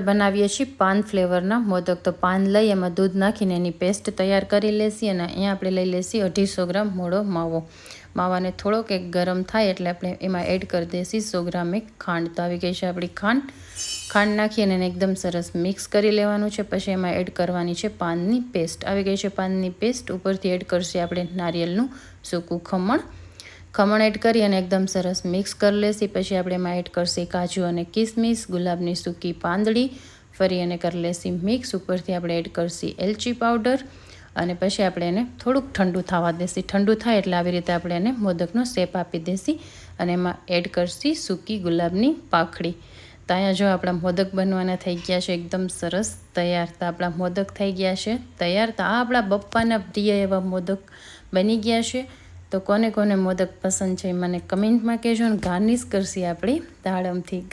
બનાવીએ છીએ પાન ફ્લેવરના મોદક. તો પાન લઈ એમાં દૂધ નાખીને એની પેસ્ટ તૈયાર કરી લેશી અને અહીંયા આપણે લઈ લેશી 250 ગ્રામ મોળો માવો. માવાને થોડોક એક ગરમ થાય એટલે આપણે એમાં એડ કરી દઈશી 100 ગ્રામ એક ખાંડ. તો આવી ગઈ છે આપણી ખાંડ નાખી અને એને એકદમ સરસ મિક્સ કરી લેવાનું છે. પછી એમાં એડ કરવાની છે પાનની પેસ્ટ. આવી ગઈ છે પાનની પેસ્ટ. ઉપરથી એડ કરશે આપણે નારિયેળનું સૂકું ખમણ એડ કરી અને એકદમ સરસ મિક્સ કરી લેશી. પછી આપણે એમાં એડ કરશે કાજુ અને કિસમિસ, ગુલાબની સૂકી પાંદડી, ફરી એને કરી લેશી મિક્સ. ઉપરથી આપણે એડ કરશી એલચી પાવડર અને પછી આપણે એને થોડુંક ઠંડુ થવા દેશી. ઠંડુ થાય એટલે આવી રીતે આપણે એને મોદકનો શેપ આપી દેશી અને એમાં એડ કરશી સૂકી ગુલાબની પાંખડી. તો અહીંયા જો આપણા મોદક બનવાના થઈ ગયા છે એકદમ સરસ તૈયાર. તો આપણા મોદક થઈ ગયા છે તૈયાર. તો આ આપણા બપ્પાના પ્રિય એવા મોદક બની ગયા છે. તો કોને કોને મોદક પસંદ છે મને કમેન્ટમાં કહેજો. અને ગાર્નિશ કરશી આપણી દાડમથી.